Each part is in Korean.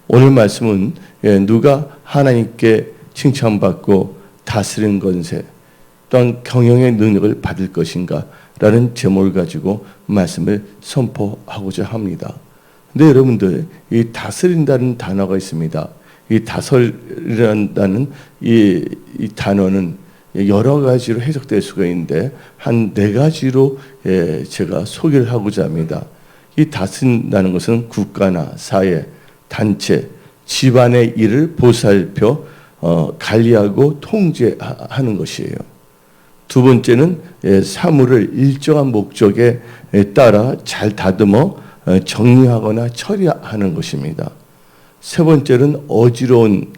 오늘 말씀은 누가 하나님께 칭찬받고 다스리는 권세 또한 경영의 능력을 받을 것인가 라는 제목을 가지고 말씀을 선포하고자 합니다. 근데 여러분들, 이 다스린다는 단어가 있습니다. 이 다스린다는 이 단어는 여러 가지로 해석될 수가 있는데 한 4가지로 제가 소개를 하고자 합니다. 이 다스린다는 것은 국가나 사회, 단체, 집안의 일을 보살펴 관리하고 통제하는 것이에요. 두 번째는 사물을 일정한 목적에 따라 잘 다듬어 정리하거나 처리하는 것입니다. 세 번째는 어지러운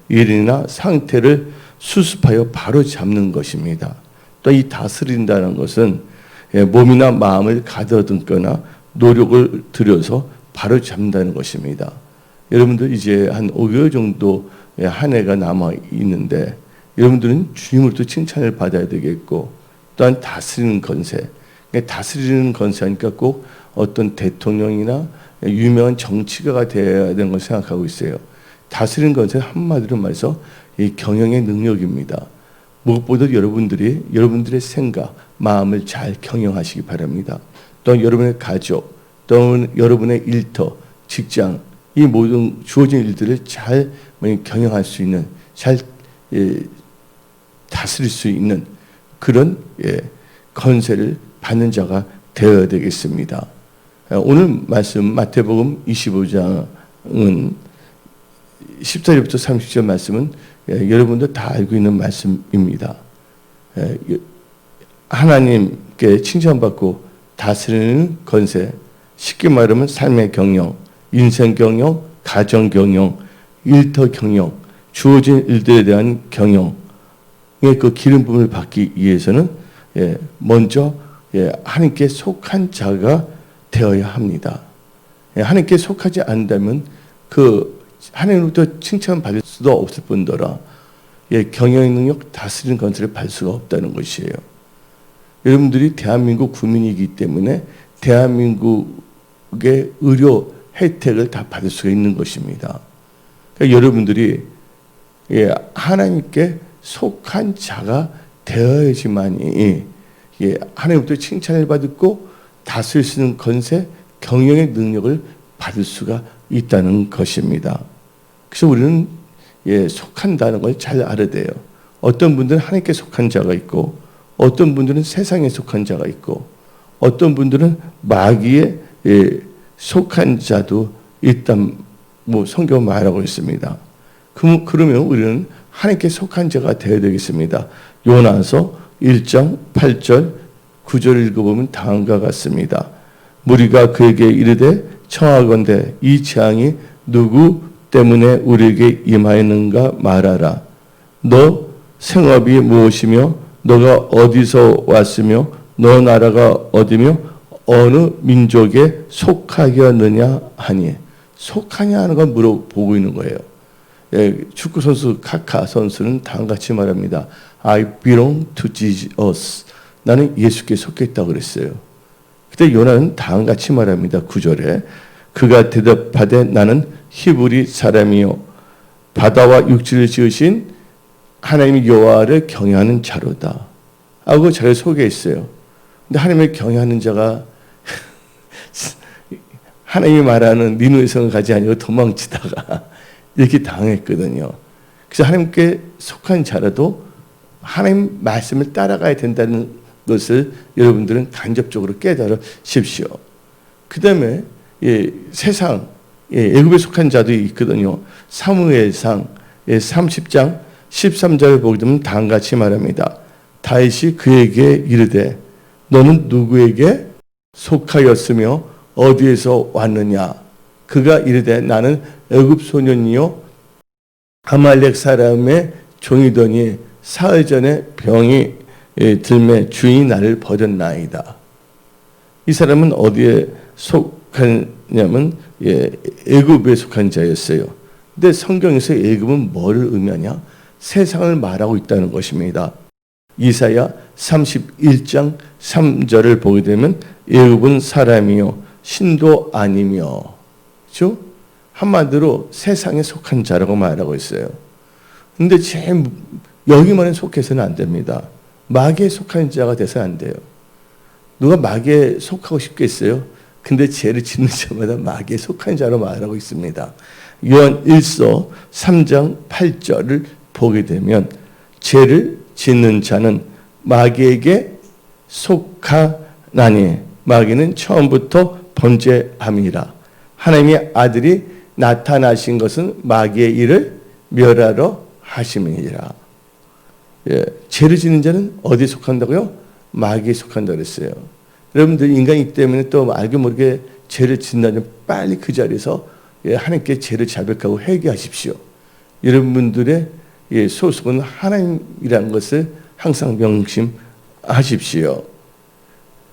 일이나 상태를 수습하여 바로 잡는 것입니다. 또 이 다스린다는 것은 몸이나 마음을 가다듬거나 노력을 들여서 바로 잡는다는 것입니다. 여러분들 이제 한 5개월 정도 한 해가 남아 있는데 여러분들은 주님으로부터 칭찬을 받아야 되겠고 또한 다스리는 권세, 다스리는 권세 하니까 꼭 어떤 대통령이나 유명한 정치가가 되어야 되는 걸 생각하고 있어요. 다스리는 권세 한마디로 말해서 이 경영의 능력입니다. 무엇보다 여러분들의 생각, 마음을 잘 경영하시기 바랍니다. 또한 여러분의 가족, 또는 여러분의 일터, 직장, 이 모든 주어진 일들을 잘 경영할 수 있는, 잘 다스릴 수 있는 그런 권세를 받는 자가 되어야 되겠습니다. 오늘 말씀 마태복음 25장은 14절부터 30절 말씀은 여러분도 다 알고 있는 말씀입니다. 하나님께 칭찬받고 다스리는 권세, 쉽게 말하면 삶의 경영, 인생 경영, 가정 경영, 일터 경영, 주어진 일들에 대한 경영의 그 기름 부음을 받기 위해서는 먼저 하나님께 속한 자가 되어야 합니다. 하나님께 속하지 않는다면 그 하나님으로부터 칭찬받을 수도 없을 뿐더러 경영의 능력, 다스리는 권세를 받을 수가 없다는 것이에요. 여러분들이 대한민국 국민이기 때문에 대한민국의 의료 혜택을 다 받을 수가 있는 것입니다. 그러니까 여러분들이 하나님께 속한 자가 되어야지만이 하나님부터 칭찬을 받고 다스릴 수 있는 권세, 경영의 능력을 받을 수가 있다는 것입니다. 그래서 우리는 속한다는 걸 잘 알아야 돼요. 어떤 분들은 하나님께 속한 자가 있고 어떤 분들은 세상에 속한 자가 있고 어떤 분들은 마귀에 속한 자도 있단 성경은 말하고 있습니다. 그러면 우리는 하나님께 속한 자가 되어야 되겠습니다. 요나서 1장 8절 9절을 읽어보면 다음과 같습니다. 무리가 그에게 이르되 청하건대 이 재앙이 누구 때문에 우리에게 임하였는가 말하라. 너 생업이 무엇이며 너가 어디서 왔으며 너 나라가 어디며 어느 민족에 속하였느냐 하니, 속하냐 하는 건 물어보고 있는 거예요. 축구 선수 카카 선수는 다음같이 말합니다. I belong to Jesus. 나는 예수께 속해 있다고 그랬어요. 그때 요나는 다음같이 말합니다. 9절에 그가 대답하되 나는 히브리 사람이요 바다와 육지를 지으신 하나님 여호와를 경외하는 자로다 하고 자기를 소개했어요. 근데 하나님을 경외하는 자가 하나님이 말하는 니누의 성을 가지 아니고 도망치다가 이렇게 당했거든요. 그래서 하나님께 속한 자라도 하나님 말씀을 따라가야 된다는 것을 여러분들은 간접적으로 깨달으십시오. 그 다음에 세상, 애굽에 속한 자도 있거든요. 사무엘상 30장 13절을 보게 되면 다음같이 말합니다. 다윗이 그에게 이르되 너는 누구에게 속하였으며 어디에서 왔느냐? 그가 이르되 나는 애굽 소년이요 아말렉 사람의 종이더니 사흘 전에 병이 들매 주인이 나를 버렸나이다. 이 사람은 어디에 속하냐면 애굽에 속한 자였어요. 근데 성경에서 애굽은 뭐를 의미하냐? 세상을 말하고 있다는 것입니다. 이사야 31장 3절을 보게 되면 애굽은 사람이요 신도 아니며, 그렇죠? 한마디로 세상에 속한 자라고 말하고 있어요. 근데 여기만은 속해서는 안 됩니다. 마귀에 속한 자가 돼서는 안 돼요. 누가 마귀에 속하고 싶겠어요? 근데 죄를 짓는 자마다 마귀에 속한 자로 말하고 있습니다. 요한 1서 3장 8절을 보게 되면 죄를 짓는 자는 마귀에게 속하나니 마귀는 처음부터 번제함이라. 하나님의 아들이 나타나신 것은 마귀의 일을 멸하러 하심이니라. 예, 죄를 짓는 자는 어디에 속한다고요? 마귀에 속한다고 그랬어요. 여러분들 인간이기 때문에 또 알게 모르게 죄를 짓는다면 빨리 그 자리에서 하나님께 죄를 자백하고 회개하십시오. 여러분들의 소속은 하나님이라는 것을 항상 명심하십시오.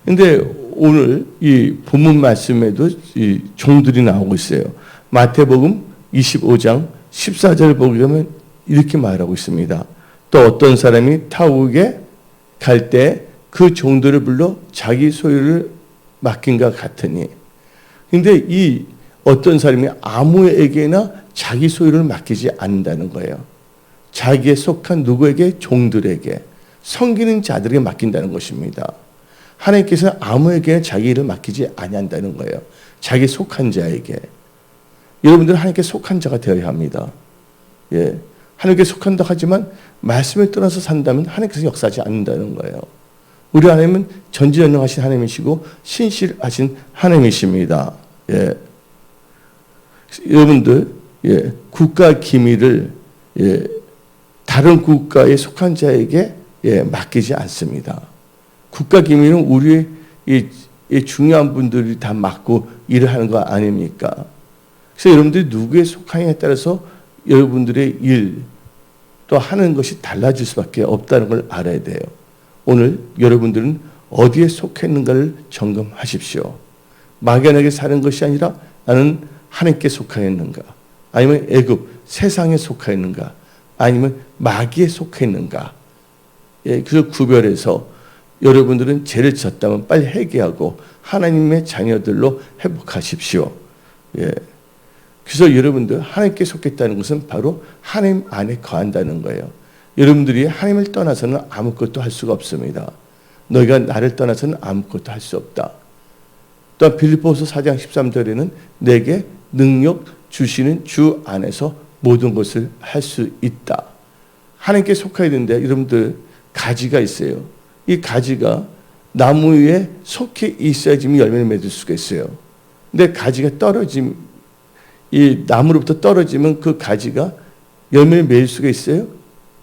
근데 오늘 이 본문 말씀에도 이 종들이 나오고 있어요. 마태복음 25장 14절을 보게 되면 이렇게 말하고 있습니다. 또 어떤 사람이 타국에 갈 때 그 종들을 불러 자기 소유를 맡긴 것 같으니. 근데 이 어떤 사람이 아무에게나 자기 소유를 맡기지 않는다는 거예요. 자기에 속한 누구에게? 종들에게, 섬기는 자들에게 맡긴다는 것입니다. 하나님께서는 아무에게 자기 일을 맡기지 아니한다는 거예요. 자기에 속한 자에게. 여러분들은 하나님께 속한 자가 되어야 합니다. 예, 하나님께 속한다 하지만 말씀을 떠나서 산다면 하나님께서 역사하지 않는다는 거예요. 우리 하나님은 전지전능하신 하나님이시고 신실하신 하나님이십니다. 예. 여러분들, 예, 국가 기밀을 다른 국가에 속한 자에게 맡기지 않습니다. 국가 기밀은 우리의 이 중요한 분들이 다 맡고 일을 하는 거 아닙니까? 그래서 여러분들이 누구에 속하냐에 따라서 여러분들의 일 또 하는 것이 달라질 수밖에 없다는 걸 알아야 돼요. 오늘 여러분들은 어디에 속했는가를 점검하십시오. 막연하게 사는 것이 아니라 나는 하나님께 속하였는가? 아니면 애굽 세상에 속하였는가? 아니면 마귀에 속했는가? 예, 그래서 구별해서 여러분들은 죄를 졌다면 빨리 회개하고 하나님의 자녀들로 회복하십시오. 예. 그래서 여러분들 하나님께 속했다는 것은 바로 하나님 안에 거한다는 거예요. 여러분들이 하나님을 떠나서는 아무것도 할 수가 없습니다. 너희가 나를 떠나서는 아무것도 할 수 없다. 또한 빌립보서 4장 13절에는 내게 능력 주시는 주 안에서 모든 것을 할 수 있다. 하나님께 속해야 되는데 여러분들 가지가 있어요. 이 가지가 나무 위에 속해 있어야지 열매를 맺을 수가 있어요. 근데 가지가 이 나무로부터 떨어지면 그 가지가 열매를 맺을 수가 있어요?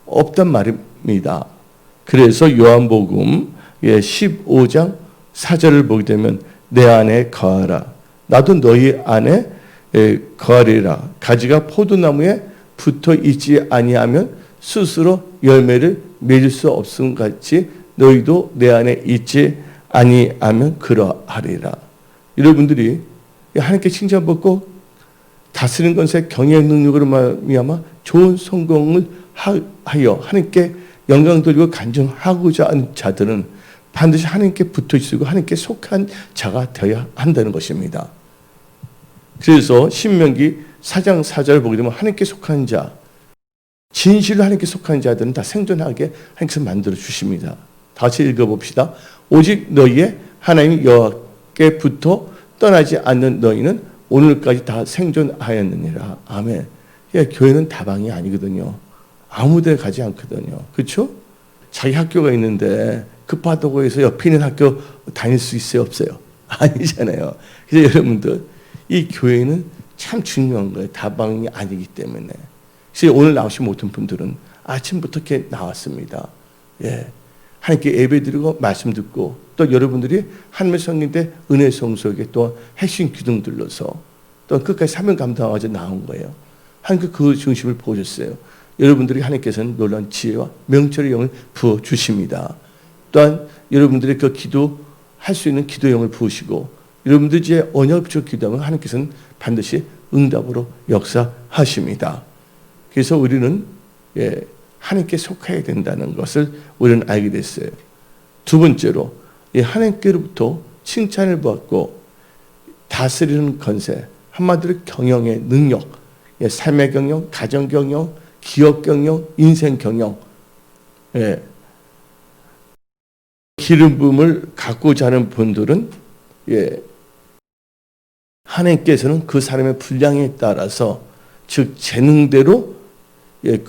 없단 말입니다. 그래서 요한복음 15장 4절을 보게 되면 내 안에 거하라. 나도 너희 안에 거하리라. 가지가 포도나무에 붙어 있지 아니하면 스스로 열매를 맺을 수 없음 같이 너희도 내 안에 있지 아니하면 그러하리라. 여러분들이 하나님께 칭찬받고 다스리는 것에 경외의 능력으로 말미암아 좋은 성공을 하여 하나님께 영광 돌리고 간증하고자 하는 자들은 반드시 하나님께 붙어 있고 하나님께 속한 자가 되어야 한다는 것입니다. 그래서 신명기 4장 4절을 보게 되면 하나님께 속한 자, 진실로 하나님께 속한 자들은 다 생존하게 하나님께서 만들어 주십니다. 다시 읽어봅시다. 오직 너희의 하나님 여호와께부터 떠나지 않는 너희는 오늘까지 다 생존하였느니라. 아멘. 예, 교회는 다방이 아니거든요. 아무 데 가지 않거든요. 그렇죠? 자기 학교가 있는데 급하다고 해서 옆에 있는 학교 다닐 수 있어요? 없어요? 아니잖아요. 그래서 여러분들 이 교회는 참 중요한 거예요. 다방이 아니기 때문에. 그래서 오늘 나오신 모든 분들은 아침부터 이렇게 나왔습니다. 예. 하나님께 예배드리고 말씀 듣고 또 여러분들이 하나님의 성인데 은혜 성소에게 또 핵심 기둥들로서 또 끝까지 사명 감당하자 나온 거예요. 하나님께 그 중심을 보여줬어요. 여러분들이 하나님께서는 놀라운 지혜와 명철의 영을 부어주십니다. 또한 여러분들의 그 기도할 수 있는 기도의 영을 부으시고 여러분들이 이제 언약적으로 기도하면 하나님께서는 반드시 응답으로 역사하십니다. 그래서 우리는 하나님께 속해야 된다는 것을 우리는 알게 됐어요. 두 번째로 하나님께로부터 칭찬을 받고 다스리는 권세, 한마디로 경영의 능력, 예, 삶의 경영, 가정 경영, 기업 경영, 인생 경영, 예. 기름 부음을 갖고자 하는 분들은 예, 하나님께서는 그 사람의 분량에 따라서 즉 재능대로 예,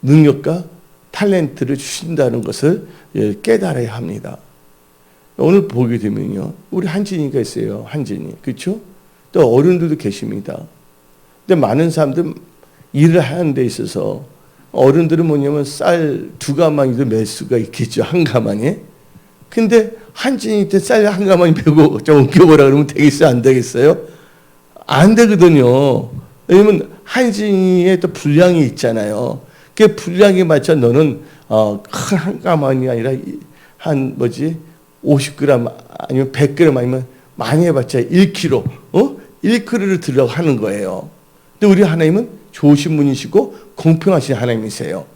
능력과 탤런트를 주신다는 것을 예, 깨달아야 합니다. 오늘 보게 되면요, 우리 한진이가 있어요. 한진이, 그렇죠? 또 어른들도 계십니다. 근데 많은 사람들 일을 하는 데 있어서 어른들은 뭐냐면 쌀 2가마니도 맬 수가 있겠죠. 한 가마니. 근데 한진이 때 쌀 한 가마니 메고 좀 옮겨보라 그러면 되겠어요? 안 되겠어요? 안 되거든요. 왜냐면 한진이의 또 분량이 있잖아요. 그 분량에 맞춰 너는 큰 한 가마니 아니라 한 50g 아니면 100g 아니면 많이 해봤자 1kg, 1kg를 들으려고 하는 거예요. 근데 우리 하나님은 좋으신 분이시고 공평하신 하나님이세요.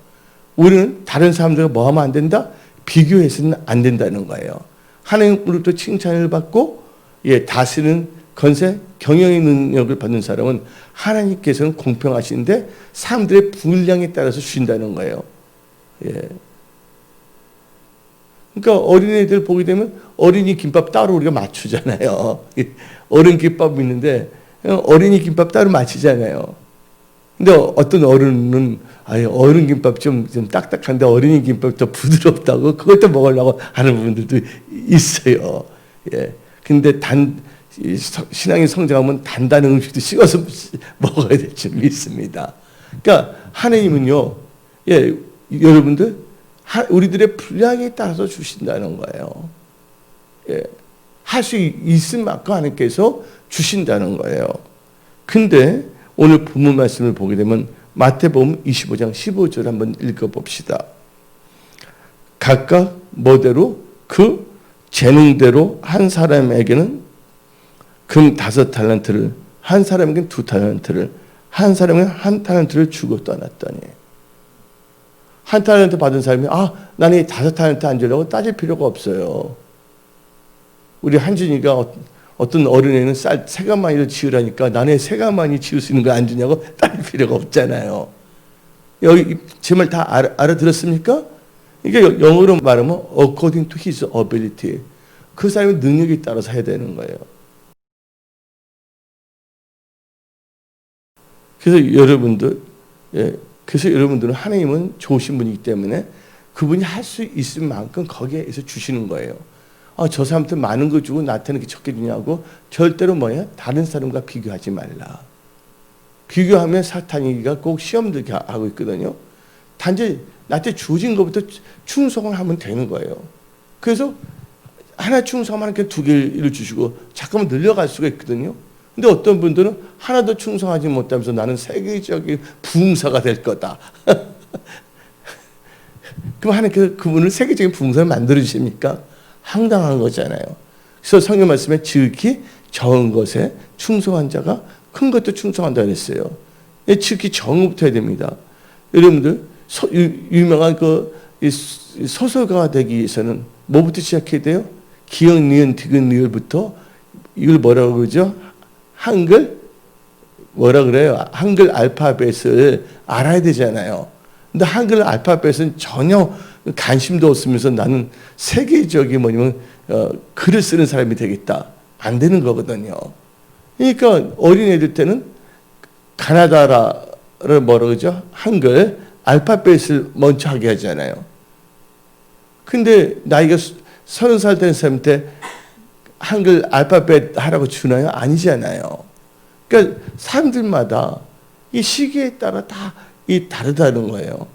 우리는 다른 사람들과 뭐 하면 안 된다? 비교해서는 안 된다는 거예요. 하나님으로부터 칭찬을 받고 예, 다스리는 건세, 경영의 능력을 받는 사람은 하나님께서는 공평하신데 사람들의 분량에 따라서 주신다는 거예요. 예. 그러니까 어린애들 보게 되면 어린이 김밥 따로 우리가 맞추잖아요. 어른 김밥 있는데 어린이 김밥 따로 맞추잖아요. 근데 어떤 어른은 어른 김밥 좀 딱딱한데 어린이 김밥 더 부드럽다고 그것도 먹으려고 하는 분들도 있어요. 예. 근데 신앙이 성장하면 단단한 음식도 식어서 먹어야 될 줄 믿습니다. 그러니까 하나님은요, 예, 여러분들 우리들의 분량에 따라서 주신다는 거예요. 예. 할 수 있을 만큼 하나님께서 주신다는 거예요. 근데 오늘 본문 말씀을 보게 되면 마태복음 25장 15절 한번 읽어봅시다. 각각 뭐대로 그 재능대로 한 사람에게는 금 5달란트를, 한 사람에게는 2달란트를, 한 사람에게는 1달란트를 주고 떠났더니, 1달란트 받은 사람이 나는 이 5달란트 안 주려고 따질 필요가 없어요. 우리 한진이가 어떤 어른애는 쌀 3가마니를 지으라니까 나는 3가마니 지을 수 있는 거 안 주냐고 따질 필요가 없잖아요. 여기 제 말 다 알아들었습니까? 이게 영어로 말하면 according to his ability. 그 사람의 능력에 따라서 해야 되는 거예요. 그래서 여러분들은 하나님은 좋으신 분이기 때문에 그분이 할 수 있을 만큼 거기에서 주시는 거예요. 저 사람한테 많은 거 주고 나한테는 이렇게 적게 주냐고 절대로 다른 사람과 비교하지 말라. 비교하면 사탄이가 꼭 시험 들게 하고 있거든요. 단지 나한테 주어진 것부터 충성을 하면 되는 거예요. 그래서 하나 충성하면 이렇게 2개를 주시고 잠깐만 늘려갈 수가 있거든요. 근데 어떤 분들은 하나도 충성하지 못하면서 나는 세계적인 부흥사가 될 거다. 그럼 하나님께서 그분을 세계적인 부흥사를 만들어주십니까? 황당한 거잖아요. 그래서 성경 말씀에 지극히 적은 것에 충성한 자가 큰 것도 충성한다 그랬어요. 지극히 적은 것부터 해야 됩니다. 여러분들 유명한 소설가가 되기 위해서는 뭐부터 시작해야 돼요? 기역, 니은, 디귿, 리을부터 이걸 뭐라고 그러죠? 한글 알파벳을 알아야 되잖아요. 근데 한글 알파벳은 전혀 관심도 없으면서 나는 세계적인 글을 쓰는 사람이 되겠다. 안 되는 거거든요. 그러니까 어린애들 때는 가나다라를 뭐라고 그러죠? 한글 알파벳을 먼저 하게 하잖아요. 근데 나이가 30살 된 사람한테 한글 알파벳 하라고 주나요? 아니잖아요. 그러니까 사람들마다 이 시기에 따라 다 다르다는 거예요.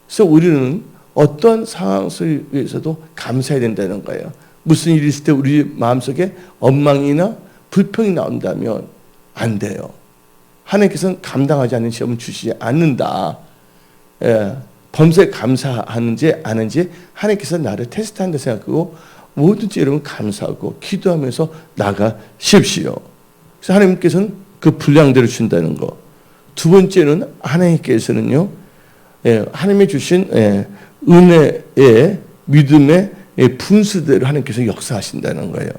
그래서 우리는 어떤 상황 속에서도 감사해야 된다는 거예요. 무슨 일이 있을 때 우리 마음속에 엉망이나 불평이 나온다면 안 돼요. 하나님께서는 감당하지 않는 시험은 주시지 않는다. 예, 범사에 감사하는지 아는지 하나님께서 나를 테스트한다 생각하고 뭐든지 여러분 감사하고 기도하면서 나가십시오. 그래서 하나님께서는 그 분량대로 준다는 거. 두 번째는 하나님께서는요, 예, 하나님이 주신 은혜의 믿음의 분수대로 하나님께서 역사하신다는 거예요.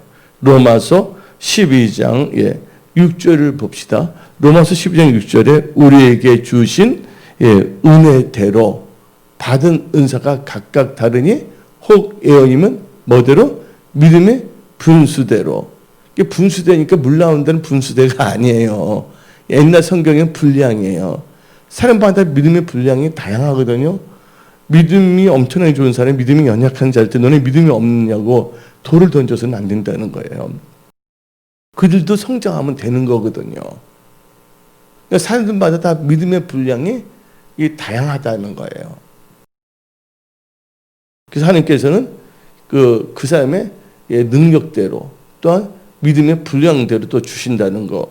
로마서 12장 6절을 봅시다. 로마서 12장 6절에 우리에게 주신 은혜대로 받은 은사가 각각 다르니 혹 예언임은 뭐대로? 믿음의 분수대로. 이게 분수대니까 물 나온다는 분수대가 아니에요. 옛날 성경엔 분량이에요. 사람마다 믿음의 분량이 다양하거든요. 믿음이 엄청나게 좋은 사람이 믿음이 연약한 자일 때 너네 믿음이 없느냐고 돌을 던져서는 안 된다는 거예요. 그들도 성장하면 되는 거거든요. 그러니까 사람들마다 다 믿음의 분량이 다양하다는 거예요. 그래서 하나님께서는 그 사람의 능력대로 또한 믿음의 분량대로 또 주신다는 거.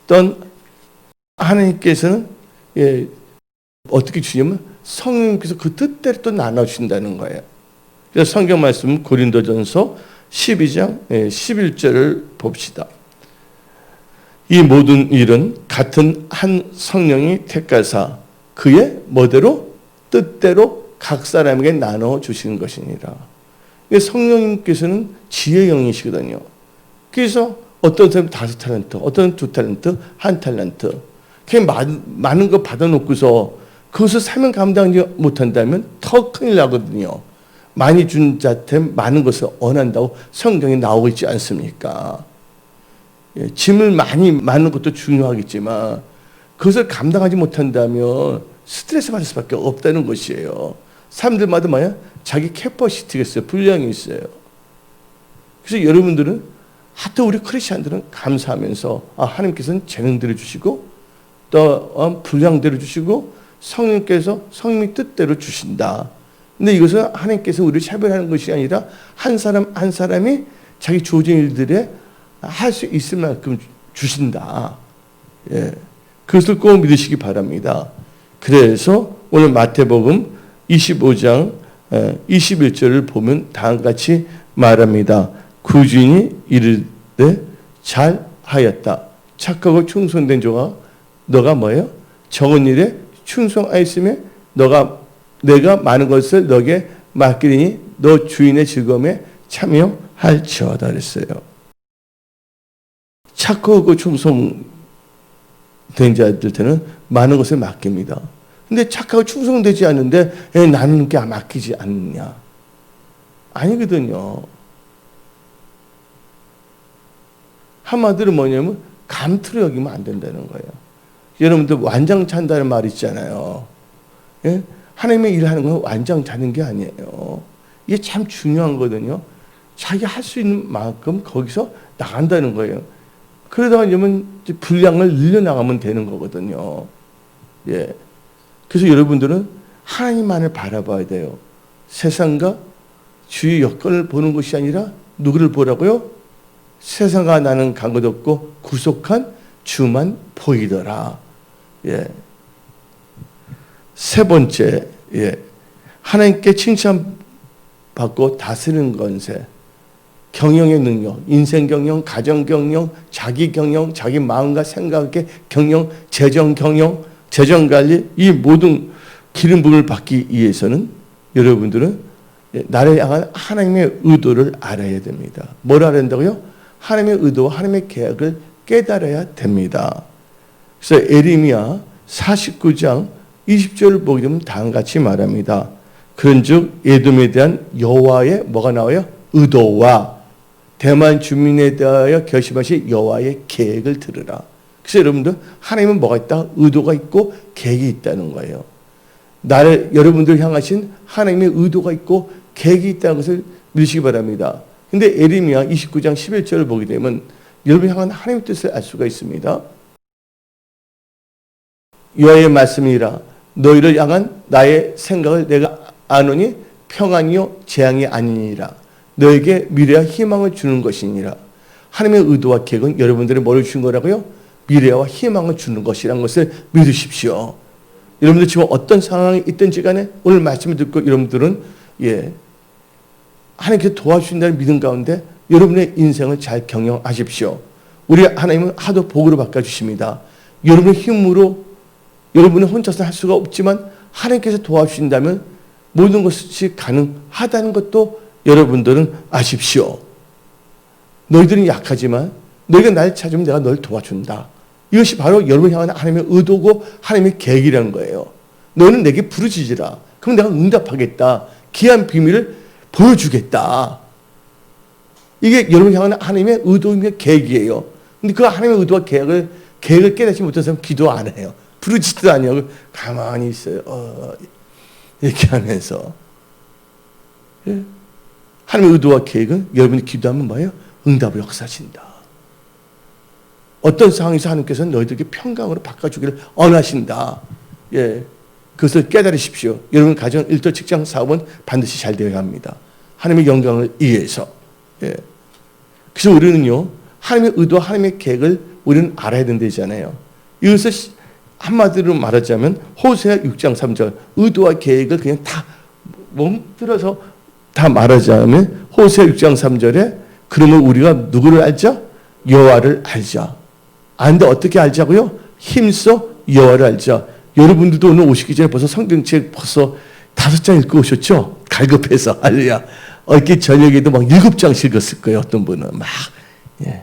또한 하나님께서는 어떻게 주냐면 성령님께서 그 뜻대로 또 나눠주신다는 거예요. 그래서 성경 말씀 고린도전서 12장 11절을 봅시다. 이 모든 일은 같은 한 성령이 택하사 그의 뭐대로 뜻대로 각 사람에게 나눠 주시는 것이니라. 성령님께서는 지혜의 영이시거든요. 그래서 어떤 사람은 5달란트, 어떤 2달란트, 1달란트 그냥 많은 거 받아놓고서 그것을 사명 감당하지 못한다면 더 큰일 나거든요. 많이 준 자한테 많은 것을 원한다고 성경에 나오고 있지 않습니까? 짐을 많은 것도 중요하겠지만 그것을 감당하지 못한다면 스트레스 받을 수밖에 없다는 것이에요. 사람들마다 뭐야? 자기 캐퍼시티가 있어요. 분량이 있어요. 그래서 여러분들은 하여튼 우리 크리스천들은 감사하면서 하나님께서는 재능대로 주시고 또 분량대로 주시고 성령님이 뜻대로 주신다. 근데 이것은 하나님께서 우리를 차별하는 것이 아니라 한 사람 한 사람이 자기 주어진 일들에 할 수 있을 만큼 주신다. 그것을 꼭 믿으시기 바랍니다. 그래서 오늘 마태복음 25장 21절을 보면 다음과 같이 말합니다. 구주인이 이르되 잘하였다. 착하고 충성된 자가 너가 뭐예요? 적은 일에 충성하였으며 내가 많은 것을 너에게 맡기리니 너 주인의 즐거움에 참여할지어다 그랬어요. 착하고 충성된 자들한테는 많은 것을 맡깁니다. 근데 착하고 충성되지 않는데 나는 이렇게 맡기지 않느냐? 아니거든요. 한마디로 뭐냐면 감투로 여기면 안 된다는 거예요. 여러분들 완장찬다는 말 있잖아요. 하나님의 일을 하는 건 완장차는 게 아니에요. 이게 참 중요한 거거든요. 자기 할 수 있는 만큼 거기서 나간다는 거예요. 그러다가 이러면 분량을 늘려나가면 되는 거거든요. 그래서 여러분들은 하나님만을 바라봐야 돼요. 세상과 주의 여건을 보는 것이 아니라 누구를 보라고요? 세상과 나는 간 것 없고 구속한 주만 보이더라. 세 번째, 하나님께 칭찬받고 다스리는 건세. 경영의 능력, 인생 경영, 가정 경영, 자기 경영, 자기 마음과 생각의 경영, 재정 경영, 재정 관리, 이 모든 기름 부음을 받기 위해서는 여러분들은 나를 향한 하나님의 의도를 알아야 됩니다. 뭘 알아야 된다고요? 하나님의 의도와 하나님의 계획을 깨달아야 됩니다. 그래서 에레미야 49장 20절을 보게 되면 다음과 같이 말합니다. 그런즉 에돔에 대한 여호와의 뭐가 나와요? 의도와 대만 주민에 대하여 결심하신 여호와의 계획을 들으라. 그래서 여러분들 하나님은 뭐가 있다? 의도가 있고 계획이 있다는 거예요. 여러분들 향하신 하나님의 의도가 있고 계획이 있다는 것을 믿으시기 바랍니다. 근데 에레미야 29장 11절을 보게 되면 여러분 향한 하나님의 뜻을 알 수가 있습니다. 여호와의 말씀이라 너희를 향한 나의 생각을 내가 아노니 평안이요 재앙이 아니니라. 너에게 미래와 희망을 주는 것이니라. 하나님의 의도와 계획은 여러분들이 뭘 주신 거라고요? 미래와 희망을 주는 것이라는 것을 믿으십시오. 여러분들 지금 어떤 상황이 있든지 간에 오늘 말씀을 듣고 여러분들은 하나님께서 도와주신다는 믿음 가운데 여러분의 인생을 잘 경영하십시오. 우리 하나님은 하도 복으로 바꿔주십니다. 여러분의 힘으로 여러분은 혼자서 할 수가 없지만 하나님께서 도와주신다면 모든 것이 가능하다는 것도 여러분들은 아십시오. 너희들은 약하지만 너희가 날 찾으면 내가 널 도와준다. 이것이 바로 여러분을 향한 하나님의 의도고 하나님의 계획이라는 거예요. 너는 내게 부르짖으라. 그럼 내가 응답하겠다. 귀한 비밀을 보여주겠다. 이게 여러분을 향한 하나님의 의도이며 계획이에요. 근데 그 하나님의 의도와 계획을 깨닫지 못한 사람은 기도 안 해요. 부르짖지도 아니하고 가만히 있어요. 이렇게 하면서. 예? 하나님의 의도와 계획은 여러분이 기도하면 뭐예요? 응답을 역사하신다. 어떤 상황에서 하나님께서는 너희들에게 평강으로 바꿔주기를 원하신다. 예, 그것을 깨달으십시오. 여러분 가정, 일터, 직장, 사업은 반드시 잘 되어야 합니다. 하나님의 영광을 위해서. 예. 그래서 우리는요, 하나님의 의도와 하나님의 계획을 우리는 알아야 된다잖아요. 이것을 한마디로 말하자면 호세아 6장 3절 의도와 계획을 그냥 다 멈들어서 다 말하자면 호세아 6장 3절에 그러면 우리가 누구를 알자? 여호와를 알자. 안데 어떻게 알자고요? 힘써 여호와를 알자. 여러분들도 오늘 오시기 전에 벌써 성경책 벌써 5장 읽고 오셨죠? 갈급해서 할렐루야. 어저께 저녁에도 막 7장씩 읽었을 거예요. 어떤 분은 막 예.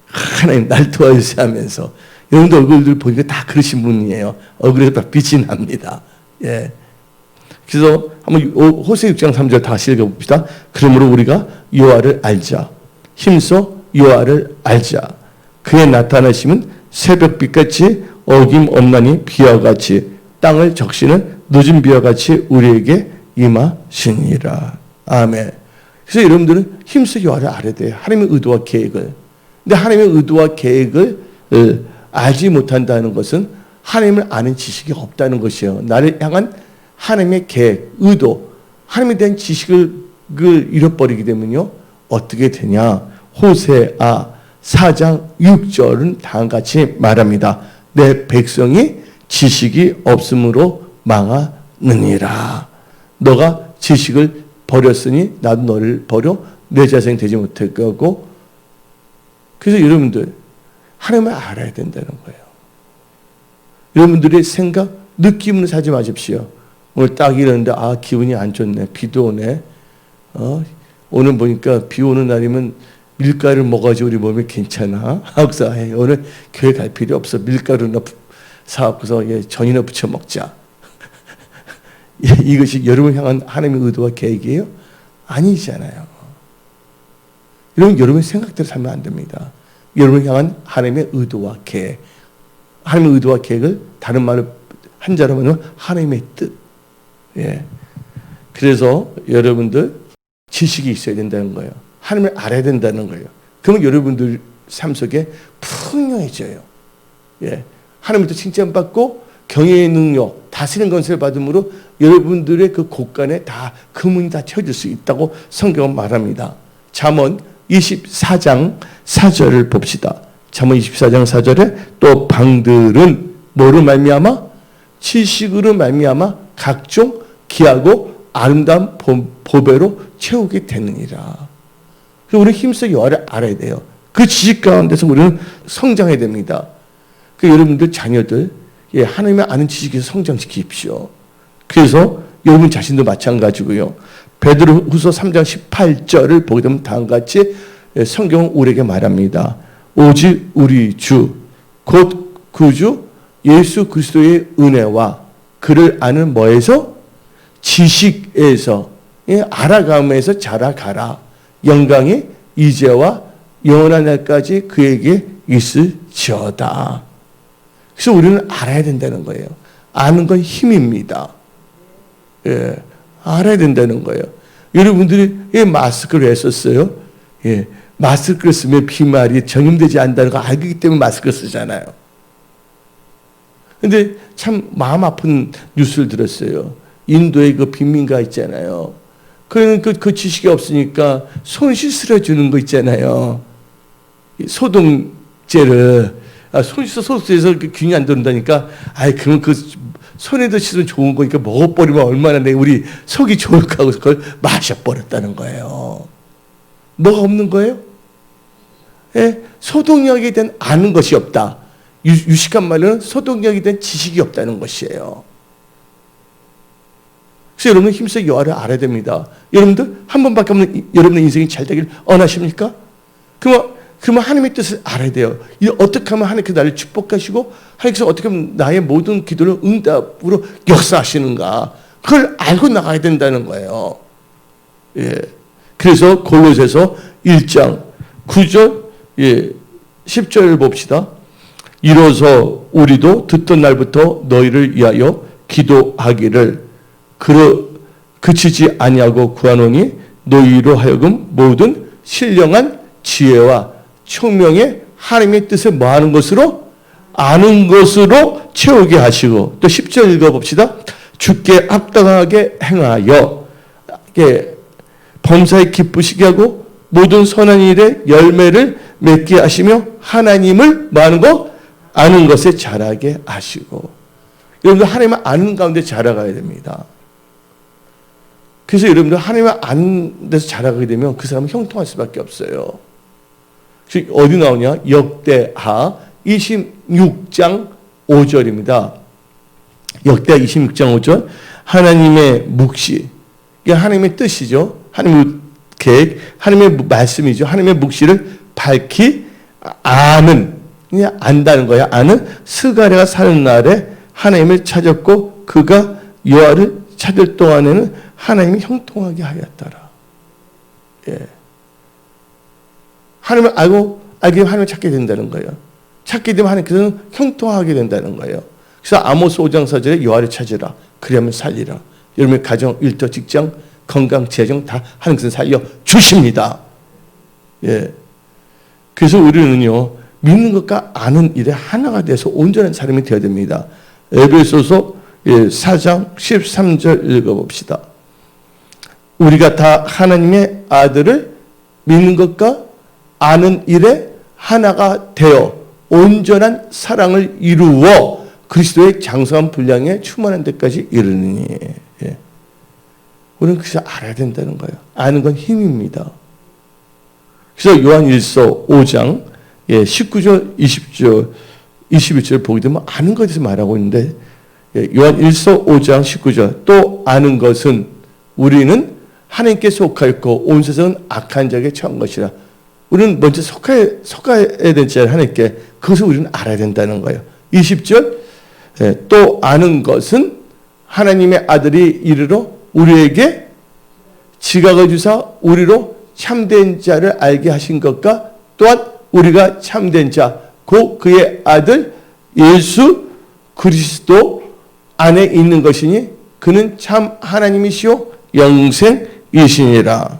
하나님 날 도와주세요 하면서 여러분들 얼굴들 보니까 다 그러신 분이에요. 얼굴에 다 빛이 납니다. 예. 그래서 한번 호세 6장 3절 다시 읽어봅시다. 그러므로 우리가 여호와를 알자. 힘써 여호와를 알자. 그의 나타나심은 새벽빛같이 어김없나니 비와 같이 땅을 적시는 늦은 비와 같이 우리에게 임하시니라. 아멘. 그래서 여러분들은 힘써 여호와를 알아야 돼요. 하나님의 의도와 계획을. 근데 하나님의 의도와 계획을 알지 못한다는 것은 하나님을 아는 지식이 없다는 것이에요. 나를 향한 하나님의 계획, 의도, 하나님에 대한 지식을 잃어버리게 되면요. 어떻게 되냐. 호세아 4장 6절은 다음과 같이 말합니다. 내 백성이 지식이 없으므로 망하느니라. 너가 지식을 버렸으니 나도 너를 버려 내 자생이 되지 못할 거고. 그래서 여러분들 하나님을 알아야 된다는 거예요. 여러분들의 생각, 느낌으로 사지 마십시오. 오늘 딱 이러는데 기분이 안 좋네. 비도 오네. 오늘 보니까 비 오는 날이면 밀가루를 먹어가지고 우리 몸이 괜찮아. 하고서 오늘 교회 갈 필요 없어. 밀가루나 사갖고서 전이나 부쳐 먹자. 이것이 여러분을 향한 하나님의 의도와 계획이에요? 아니잖아요. 여러분의 생각대로 살면 안 됩니다. 여러분을 향한 하나님의 의도와 계획. 하나님의 의도와 계획을 다른 말을 한자로 하면 하나님의 뜻. 예. 그래서 여러분들 지식이 있어야 된다는 거예요. 하나님을 알아야 된다는 거예요. 그러면 여러분들 삶 속에 풍요해져요. 예. 하나님부터 칭찬받고 경외의 능력, 다스리는 권세를 받음으로 여러분들의 그 곳간에 다 그 문이 다 채워질 수 있다고 성경은 말합니다. 잠언 24장 4절을 봅시다. 잠언 24장 4절에 또 방들은 뭐로 말미암아? 지식으로 말미암아 각종 귀하고 아름다운 보배로 채우게 되느니라. 그래서 우리는 힘써 여호와를 알아야 돼요. 그 지식 가운데서 우리는 성장해야 됩니다. 그 여러분들 자녀들 하나님의 아는 지식에서 성장시키십시오. 그래서 여러분 자신도 마찬가지고요. 베드로후서 3장 18절을 보게 되면 다음과 같이 성경은 우리에게 말합니다. 오직 우리 주 곧 구주 예수 그리스도의 은혜와 그를 아는 뭐에서? 지식에서 알아감에서 자라가라. 영광이 이제와 영원한 날까지 그에게 있을지어다. 그래서 우리는 알아야 된다는 거예요. 아는 건 힘입니다. 예, 알아야 된다는 거예요. 여러분들이 마스크를 했었어요. 예, 마스크를 쓰면 비말이 전염되지 않는다는 거 알기 때문에 마스크를 쓰잖아요. 근데 참 마음 아픈 뉴스를 들었어요. 인도의 그 빈민가 있잖아요. 그 지식이 없으니까 손 씻으려 주는 거 있잖아요. 소독제를 손 씻어서 균이 안 들어온다니까. 그럼 그 손에도 씻으면 좋은 거니까 먹어버리면 얼마나 우리 속이 좋을까 하고 그걸 마셔버렸다는 거예요. 뭐가 없는 거예요? 예? 소독약에 대한 아는 것이 없다. 유식한 말로는 소독약에 대한 지식이 없다는 것이에요. 그래서 여러분 힘써 여호와를 알아야 됩니다. 여러분들 한 번밖에 없는 여러분의 인생이 잘 되길 원하십니까? 그럼 그러면 하나님의 뜻을 알아야 돼요. 어떻게 하면 하나님께서 나를 축복하시고 하나님께서 어떻게 하면 나의 모든 기도를 응답으로 역사하시는가. 그걸 알고 나가야 된다는 거예요. 예. 그래서 골로새서 1장 9절 10절을 봅시다. 이로써 우리도 듣던 날부터 너희를 위하여 기도하기를 그치지 아니하고 구하노니 너희로 하여금 모든 신령한 지혜와 총명의 하나님의 뜻을 뭐하는 것으로? 아는 것으로 채우게 하시고, 또 10절 읽어봅시다. 주께 합당하게 행하여 범사에 기쁘시게 하고 모든 선한 일에 열매를 맺게 하시며 하나님을 뭐하는 거? 아는 것에 자라게 하시고. 여러분들 하나님을 아는 가운데 자라가야 됩니다. 그래서 여러분들 하나님을 아는 데서 자라가게 되면 그 사람은 형통할 수밖에 없어요. 어디 나오냐? 역대하 26장 5절입니다. 역대하 26장 5절. 하나님의 묵시, 이게 하나님의 뜻이죠. 하나님의 계획, 하나님의 말씀이죠. 하나님의 묵시를 밝히 아는, 그냥 안다는 거야. 아는 스가랴가 사는 날에 하나님을 찾았고 그가 여호와를 찾을 동안에는 하나님이 형통하게 하였더라. 예. 하나님을 알게 되면 하나님을 찾게 된다는 거예요. 찾게 되면 하나님께서는 형통하게 된다는 거예요. 그래서 아모스 5장 4절에 여호와를 찾으라. 그러면 살리라. 여러분의 가정, 일터, 직장, 건강, 재정 다 하나님께서 살려 주십니다. 예. 그래서 우리는요, 믿는 것과 아는 일에 하나가 돼서 온전한 사람이 되어야 됩니다. 에베소서 4장 13절 읽어봅시다. 우리가 다 하나님의 아들을 믿는 것과 아는 일에 하나가 되어 온전한 사랑을 이루어 그리스도의 장성한 분량에 충만한 데까지 이르느니. 예. 우리는 그래서 알아야 된다는 거예요. 아는 건 힘입니다. 그래서 요한 1서 5장 19절, 20절, 21절 보게 되면 아는 것에 대해서 말하고 있는데, 요한 1서 5장 19절, 또 아는 것은 우리는 하나님께 속하였고 온 세상은 악한 자에게 처한 것이라. 우리는 먼저 속해야 되는 하나님께, 그것을 우리는 알아야 된다는 거예요. 20절, 또 아는 것은 하나님의 아들이 이르러 우리에게 지각을 주사 우리로 참된 자를 알게 하신 것과 또한 우리가 참된 자, 곧 그의 아들 예수 그리스도 안에 있는 것이니 그는 참 하나님이시요 영생이시니라.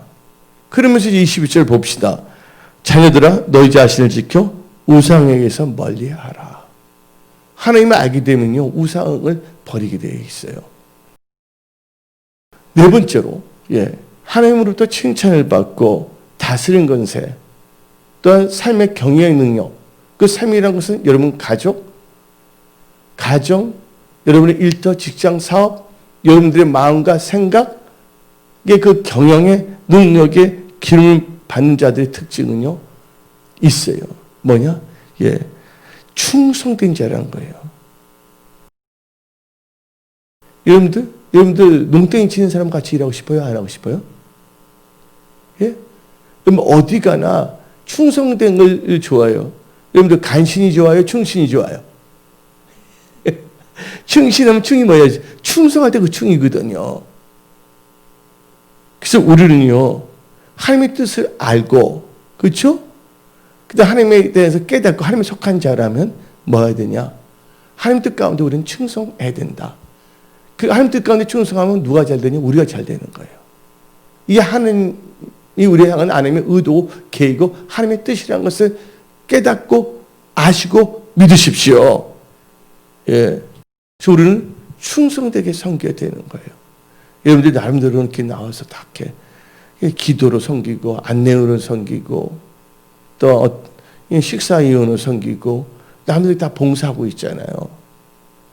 그러면서 22절 봅시다. 자녀들아 너희 자신을 지켜 우상에게서 멀리하라. 하나님을 알게 되면요, 우상을 버리게 되어 있어요. 네 번째로, 하나님으로부터 칭찬을 받고 다스린 권세, 또한 삶의 경영의 능력. 그 삶이라는 것은 여러분 가족, 가정, 여러분의 일터, 직장, 사업, 여러분들의 마음과 생각의 그 경영의 능력의 기름을 받는 자들의 특징은요, 있어요. 뭐냐? 충성된 자라는 거예요. 여러분들 농땡이 치는 사람 같이 일하고 싶어요? 안 하고 싶어요? 예? 그럼 어디 가나 충성된 걸 좋아해요. 여러분들 간신히 좋아요? 충신이 좋아요? 충신하면 충이 뭐예요? 충성할 때 그 충이거든요. 그래서 우리는요, 하나님의 뜻을 알고, 그렇죠? 그다음 하나님에 대해서 깨닫고 하나님에 속한 자라면 뭐 해야 되냐? 하나님 뜻 가운데 우리는 충성해야 된다. 그 하나님 뜻 가운데 충성하면 누가 잘 되냐? 우리가 잘 되는 거예요. 이 하나님이 우리에 향한 하나님의 의도, 계획이고 하나님의 뜻이라는 것을 깨닫고 아시고 믿으십시오. 예. 그래서 우리는 충성되게 섬겨야 되는 거예요. 여러분들이 나름대로 이렇게 나와서 다 이렇게 기도로 섬기고 안내으로 섬기고 또 식사 이용으로 섬기고 남들이 다 봉사하고 있잖아요.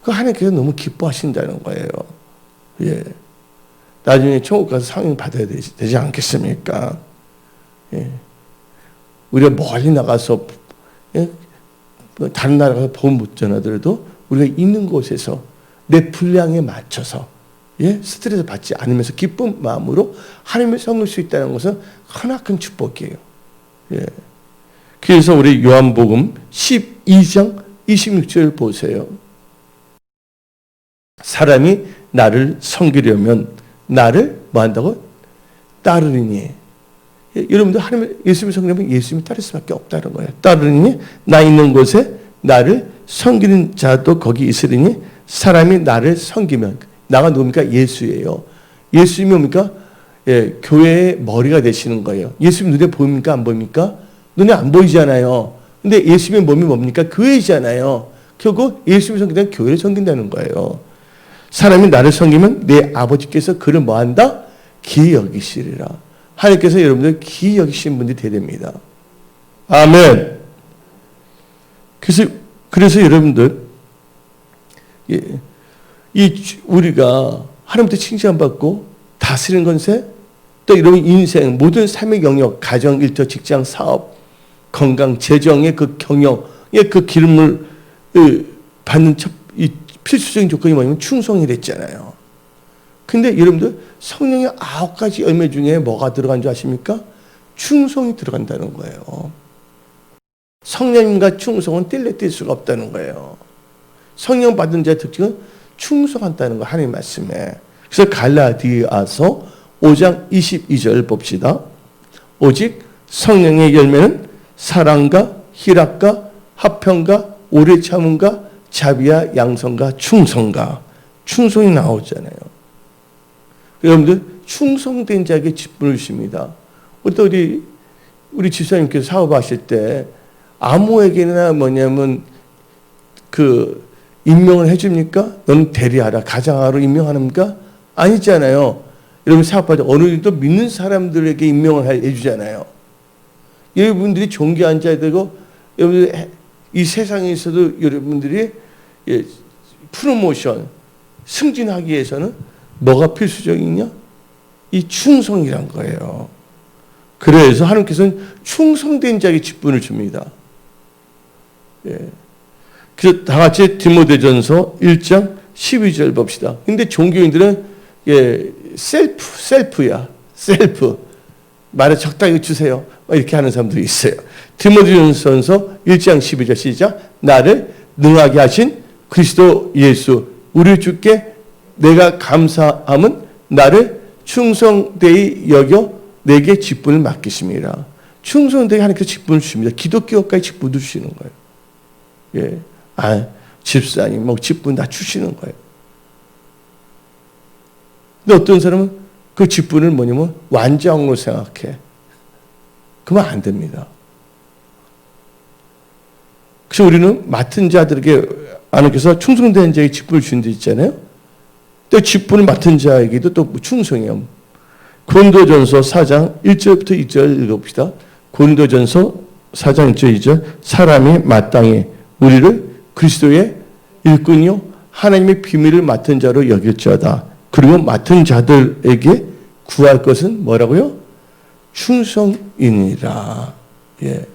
그 하나님께서 너무 기뻐하신다는 거예요. 예. 나중에 천국 가서 상을 받아야 되지 않겠습니까? 예. 우리가 멀리 나가서 다른 나라 가서 복음 못 전하더라도 우리가 있는 곳에서 내 분량에 맞춰서 스트레스 받지 않으면서 기쁜 마음으로 하나님을 섬길 수 있다는 것은 크나큰 축복이에요. 예. 그래서 우리 요한복음 12장 26절 보세요. 사람이 나를 섬기려면 나를 뭐 한다고? 따르리니. 여러분들 하나님 예수님을 섬기려면 예수님을 따를 수밖에 없다는 거예요. 따르리니 나 있는 곳에 나를 섬기는 자도 거기 있으리니 사람이 나를 섬기면 나가 누굽니까? 예수예요. 예수님이 뭡니까? 예, 교회의 머리가 되시는 거예요. 예수님 눈에 보입니까? 안 보입니까? 눈에 안 보이잖아요. 근데 예수님의 몸이 뭡니까? 교회잖아요. 결국 예수님을 섬긴다는 교회를 섬긴다는 거예요. 사람이 나를 섬기면 내 아버지께서 그를 뭐한다? 기이 여기시리라. 하나님께서 여러분들 기이 여기신 분들이 되야 됩니다. 아멘. 그래서 여러분들 우리가 하나님부터 칭찬받고 다스리는 건세 또 여러분 인생 모든 삶의 영역 가정 일터 직장 사업 건강 재정의 그 경영의 그 기름을 받는 필수적인 조건이 뭐냐면 충성이랬잖아요. 근데 여러분들 성령의 9가지 열매 중에 뭐가 들어간 줄 아십니까? 충성이 들어간다는 거예요. 성령님과 충성은 뗄래뗄 수가 없다는 거예요. 성령 받은 자의 특징은 충성한다는 거 하나님 말씀에. 그래서 갈라디아서 5장 22절 봅시다. 오직 성령의 열매는 사랑과 희락과 화평과 오래 참음과 자비와 양성과 충성이 나오잖아요. 여러분들 충성된 자에게 직분을 주십니다. 또 우리 집사님께서 사업하실 때 아무에게나 뭐냐면 그 임명을 해줍니까? 너는 대리하라 가장하러 임명합니까? 아니잖아요. 여러분 사업할 때 어느 정도 믿는 사람들에게 임명을 해주잖아요. 여러분들이 존귀한 자 되고 여러분들 이 세상에 있어도 여러분들이 프로모션 승진하기 위해서는 뭐가 필수적이냐? 이 충성이란 거예요. 그래서 하나님께서는 충성된 자에게 직분을 줍니다. 예. 그래서 다 같이 디모데전서 1장 12절 봅시다. 근데 종교인들은 셀프야. 말을 적당히 주세요. 이렇게 하는 사람들이 있어요. 디모데전서 1장 12절 시작. 나를 능하게 하신 그리스도 예수 우리 주께 내가 감사함은 나를 충성되이 여겨 내게 직분을 맡기심이라. 충성되이 하나님께서 직분을 주십니다. 기독교까지 직분도 주시는 거예요. 예. 집사님, 직분 다 주시는 거예요. 근데 어떤 사람은 그 직분을 뭐냐면 완장으로 생각해. 그러면 안 됩니다. 그래서 우리는 맡은 자들에게 하나님께서 충성된 자에게 직분을 주신 데 있잖아요. 또 직분을 맡은 자에게도 또 충성이요. 고린도전서 4장 1절부터 2절 읽어봅시다. 고린도전서 4장 1절 2절 사람이 마땅히 우리를 그리스도의 일꾼이요 하나님의 비밀을 맡은 자로 여길지어다. 그리고 맡은 자들에게 구할 것은 뭐라고요? 충성이니라. 예.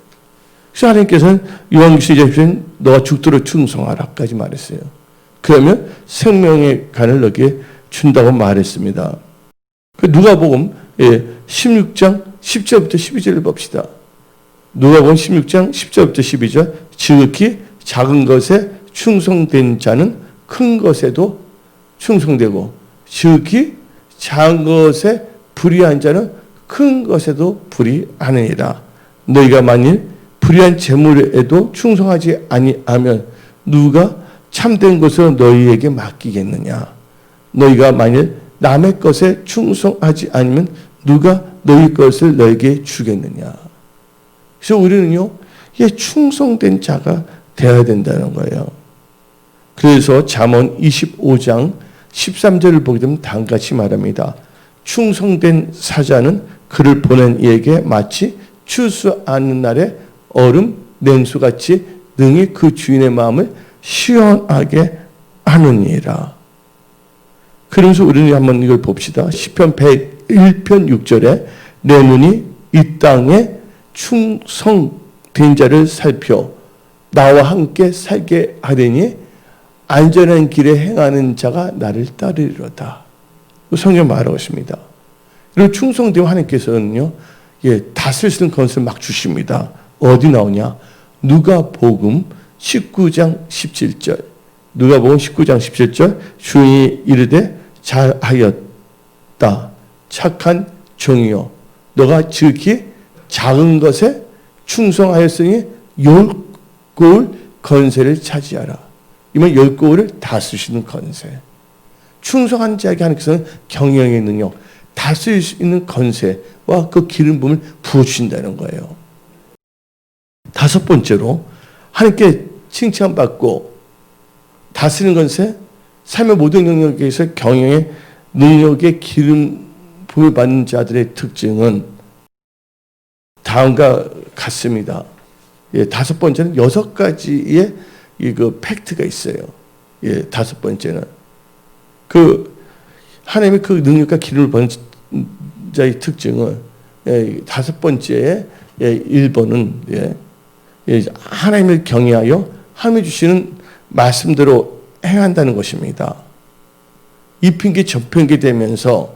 그래서 하나님께서는 요한계시록 2장에 너가 죽도록 충성하라까지 말했어요. 그러면 생명의 간을 너에게 준다고 말했습니다. 누가복음 16장 10절부터 12절을 봅시다. 누가복음 16장 10절부터 12절 지극히 작은 것에 충성된 자는 큰 것에도 충성되고 지극히 작은 것에 불의한 자는 큰 것에도 불의하느니라. 너희가 만일 불의한 재물에도 충성하지 아니하면 누가 참된 것을 너희에게 맡기겠느냐. 너희가 만일 남의 것에 충성하지 않으면 누가 너희 것을 너에게 주겠느냐. 그래서 우리는요, 충성된 자가 되어야 된다는 거예요. 그래서 잠언 25장 13절을 보게 되면 다음같이 말합니다. 충성된 사자는 그를 보낸 이에게 마치 추수하는 날에 얼음 냉수같이 능히 그 주인의 마음을 시원하게 하느니라. 그러면서 우리는 한번 이걸 봅시다. 시편 101편 6절에 내 눈이 이 땅에 충성된 자를 살펴 나와 함께 살게 하리니 안전한 길에 행하는 자가 나를 따르리로다. 성경 말하고 있습니다. 이런 충성되면 하나님께서는요, 다스릴 수 있는 것을 막 주십니다. 어디 나오냐? 누가복음 19장 17절. 누가복음 19장 17절. 주인이 이르되 잘하였다. 착한 종이요. 너가 지극히 작은 것에 충성하였으니 열 고을 건세를 차지하라. 이면 열 고을을 다스리시는 건세. 충성한 자에게 하나님께서는 경영의 능력, 다스릴 수 있는 건세와 그 기름 부음을 부어주신다는 거예요. 다섯 번째로 하나님께 칭찬받고 다스리는 건세, 삶의 모든 영역에서 경영의 능력의 기름 부음을 받는 자들의 특징은 다음과 같습니다. 다섯 번째는 6가지의 그 팩트가 있어요. 다섯 번째는 하나님의 그 능력과 기름을 받는 자의 특징은 다섯 번째에 1번은 하나님을 경외하여 하나님이 주시는 말씀대로 행한다는 것입니다. 이핑계 저핑계 되면서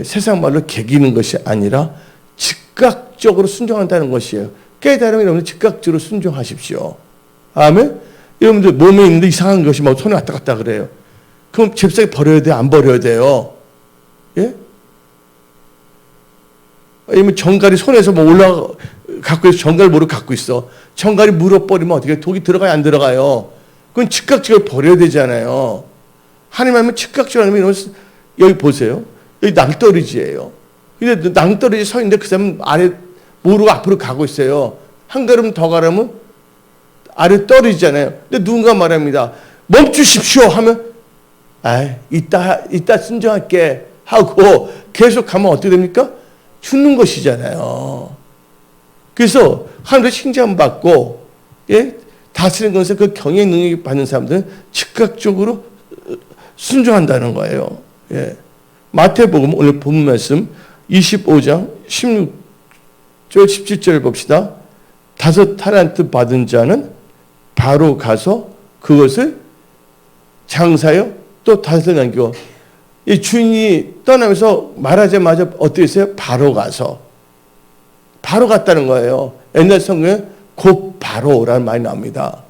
세상 말로 개기는 것이 아니라 즉각적으로 순종한다는 것이에요. 깨달음이 여러분들 즉각적으로 순종하십시오. 아멘? 여러분들 몸에 있는데 이상한 것이 막 손에 왔다 갔다 그래요. 그럼 잽싸게 버려야 돼요? 안 버려야 돼요? 예? 아니면 정갈이 손에서 뭐 갖고 있어. 정갈 모르고 갖고 있어. 정갈이 물어버리면 어떻게 독이 들어가요? 안 들어가요? 그건 즉각적으로 버려야 되잖아요. 하나님 하면 즉각적으로 하면 여기 보세요. 여기 낭떠러지예요. 근데 낭떠러지 서 있는데 그 사람은 아래 모르고 앞으로 가고 있어요. 한 걸음 더 가려면 아래 떨어지잖아요. 근데 누군가 말합니다. 멈추십시오 하면 이따 순종할게 하고 계속 가면 어떻게 됩니까? 죽는 것이잖아요. 그래서 하나님의 칭찬받고 다스리는 것에 그 경외의 능력이 받는 사람들은 즉각적으로 순종한다는 거예요. 마태복음 오늘 본 말씀 25장 16절 17절을 봅시다. 5 타란트 받은 자는 바로 가서 그것을 장사하여 또 5을 남기고, 이 주인이 떠나면서 말하자마자 어떻게 했어요? 바로 가서. 바로 갔다는 거예요. 옛날 성경에 곧 바로라는 말이 나옵니다.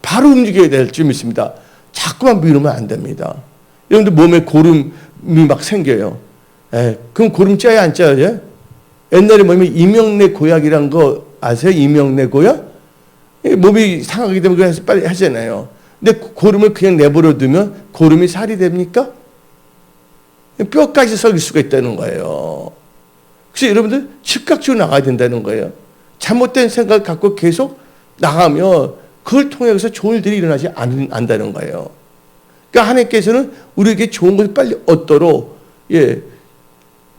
바로 움직여야 될 줄 믿습니다. 자꾸만 미루면 안 됩니다. 여러분들 몸에 고름이 막 생겨요. 그럼 고름 짜야 안 짜야? 옛날에 뭐냐면 이명래 고약이란 거 아세요? 이명래 고약? 몸이 상하게 되면 그래서 빨리 하잖아요. 근데 고름을 그냥 내버려 두면 고름이 살이 됩니까? 뼈까지 썩일 수가 있다는 거예요. 그래서 여러분들 즉각적으로 나가야 된다는 거예요. 잘못된 생각을 갖고 계속 나가면 그걸 통해서 좋은 일들이 일어나지 않는다는 거예요. 그러니까 하나님께서는 우리에게 좋은 것을 빨리 얻도록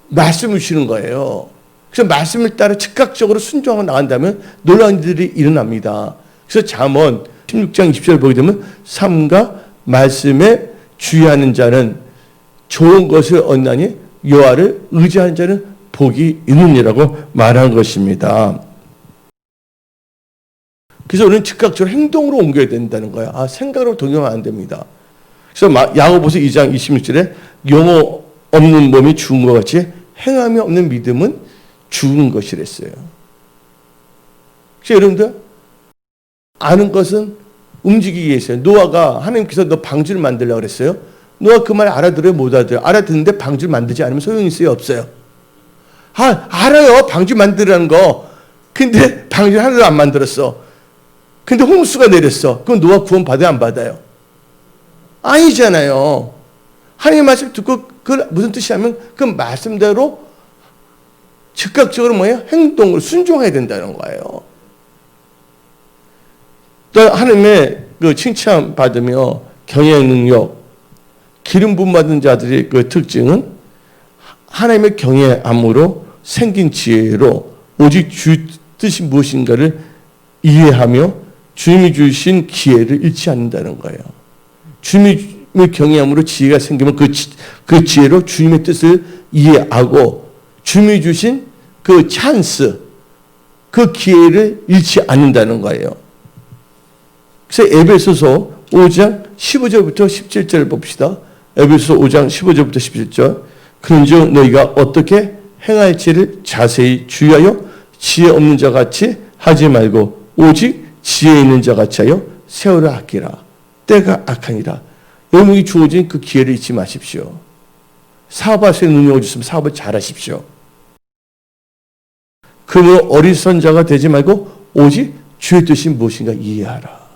말씀을 주시는 거예요. 그래서 말씀을 따라 즉각적으로 순종하고 나간다면 놀라운 일들이 일어납니다. 그래서 잠언 16장 20절 보게 되면 삶과 말씀에 주의하는 자는 좋은 것을 얻나니 여호와를 의지하는 자는 복이 있느니라고 말한 것입니다. 그래서 우리는 즉각적으로 행동으로 옮겨야 된다는 거야. 생각으로 동요하면 안 됩니다. 그래서 야고보서 2장 26절에 영어 없는 몸이 죽은 것 같이 행함이 없는 믿음은 죽은 것이랬어요. 그래서 여러분들 아는 것은 움직이기 위해서요. 노아가 하나님께서 너 방주를 만들려고 그랬어요. 노아 그 말 알아들어요? 못 알아들어요? 알아듣는데 방주를 만들지 않으면 소용이 있어요? 없어요? 알아요. 방주 만들라는 거. 근데 방주를 하나도 안 만들었어. 근데 홍수가 내렸어. 그럼 노아 구원 받아요? 안 받아요? 아니잖아요. 하나님의 말씀 듣고 그걸 무슨 뜻이냐면 그 말씀대로 즉각적으로 뭐예요? 행동을 순종해야 된다는 거예요. 또 하나님의 그 칭찬 받으며 경외의 능력, 기름 부음 받은 자들의 그 특징은 하나님의 경외함으로 생긴 지혜로 오직 주 뜻이 무엇인가를 이해하며 주님이 주신 기회를 잃지 않는다는 거예요. 주님의 경외함으로 지혜가 생기면 그 지혜로 주님의 뜻을 이해하고 주님이 주신 그 찬스, 그 기회를 잃지 않는다는 거예요. 그래서 에베소서 5장 15절부터 17절을 봅시다. 에베소서 5장 15절부터 17절. 그런즉 너희가 어떻게 행할지를 자세히 주의하여 지혜 없는 자 같이 하지 말고 오직 지혜 있는 자 같이 하여 세월을 아끼라. 때가 악하니라. 여러분에게 주어진 그 기회를 잊지 마십시오. 사업할 수 있는 능력을 주시면 사업을 잘하십시오. 그러므로 어리석은 자가 되지 말고 오직 주의 뜻이 무엇인가 이해하라.